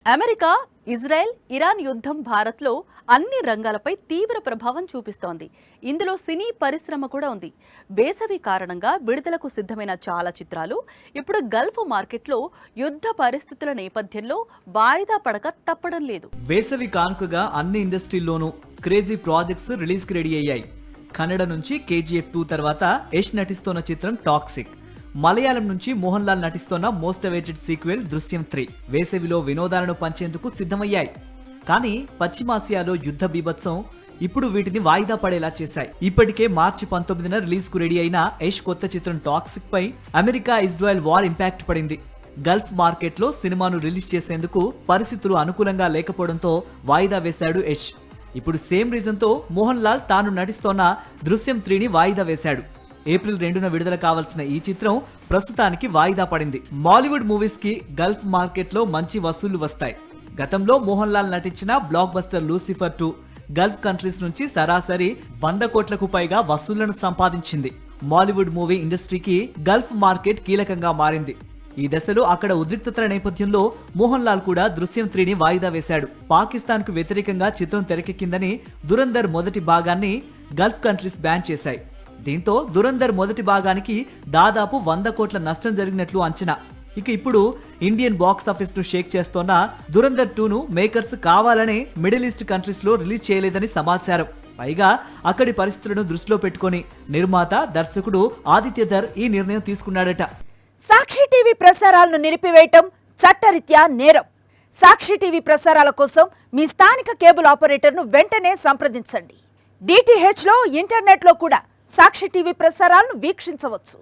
America, Israel, Iran యుద్ధం భారత్లో అన్ని రంగాలపై తీవ్ర ప్రభావం చూపిస్తోంది. ఇందులో సినీ పరిశ్రమ కూడా ఉంది. వేసవి కారణంగా విడుదలకు సిద్ధమైన చాలా చిత్రాలు ఇప్పుడు గల్ఫ్ మార్కెట్లో యుద్ధ పరిస్థితుల నేపథ్యంలో వాయిదా పడక తప్పడం లేదు. వేసవి కానుకగా అన్ని ఇండస్ట్రీల్లోనూ క్రేజీ ప్రాజెక్ట్స్ రిలీజ్ కి రెడీ అయ్యాయి. కన్నడ నుంచి KGF 2 తర్వాత యష్ నటిస్తోన్న చిత్రం టాక్సిక్, మలయాళం నుంచి మోహన్ లాల్ నటిస్తోన్న మోస్ట్ అవైటెడ్ సీక్వెల్ దృశ్యం 3 వేసవిలో వినోదాలను పంచేందుకు సిద్ధమయ్యాయి. కానీ పశ్చిమాసియాలో యుద్ధ బీభత్సం ఇప్పుడు వీటిని వాయిదా పడేలా చేశాయి. ఇప్పటికే మార్చి 19న రిలీజ్ కు రెడీ అయిన యష్ కొత్త చిత్రం టాక్సిక్ పై అమెరికా ఇజ్రాయెల్ వార్ ఇంపాక్ట్ పడింది. గల్ఫ్ మార్కెట్ లో సినిమాను రిలీజ్ చేసేందుకు పరిస్థితులు అనుకూలంగా లేకపోవడంతో వాయిదా వేశాడు యష్. ఇప్పుడు సేమ్ రీజన్ తో మోహన్ లాల్ తాను నటిస్తోన్న దృశ్యం 3ని వాయిదా వేశాడు. ఏప్రిల్ 2న విడుదల కావాల్సిన ఈ చిత్రం ప్రస్తుతానికి వాయిదా పడింది. బాలీవుడ్ మూవీస్ కి గల్ఫ్ మార్కెట్ లో మంచి వసూళ్లు వస్తాయి. గతంలో మోహన్ లాల్ నటించిన block buster Lucifer 2 Gulf countries నుంచి సరాసరి 100 కోట్లకు పైగా వసూళ్లను సంపాదించింది. బాలీవుడ్ మూవీ ఇండస్ట్రీకి గల్ఫ్ మార్కెట్ కీలకంగా మారింది. ఈ దశలో అక్కడ ఉద్రిక్తతల నేపథ్యంలో మోహన్ లాల్ కూడా దృశ్యం 3ని వాయిదా వేశాడు. పాకిస్తాన్ కు వ్యతిరేకంగా చిత్రం తెరకెక్కిందని దురంధర్ మొదటి భాగాన్ని గల్ఫ్ కంట్రీస్ బ్యాన్ చేశాయి. దీంతో దురంధర్ మొదటి భాగానికి దాదాపు 100 కోట్ల నష్టం జరిగినట్లు అంచనా. ఇక ఇప్పుడు ఇండియన్ బాక్స్ ఆఫీస్ ను షేక్ చేస్తోన్న దురంధర్ 2ను మేకర్స్ కావాలనే మిడిల్ ఈస్ట్ కంట్రీస్ లో రిలీజ్ చేయలేదని సమాచారం. పైగా అక్కడి పరిస్థితులను దృష్టిలో పెట్టుకొని నిర్మాత, దర్శకుడు ఆదిత్యధర్ ఈ నిర్ణయం తీసుకున్నాడట. సాక్షి టీవీ ప్రసారాలను నిలిపివేయటం చట్టరీత్యా నేరం. సాక్షి టీవీ ప్రసారాల కోసం మీ స్థానిక కేబుల్ ఆపరేటర్ను వెంటనే సంప్రదించండి. DTH లో, ఇంటర్నెట్లో కూడా సాక్షి టీవీ ప్రసారాలను వీక్షించవచ్చు.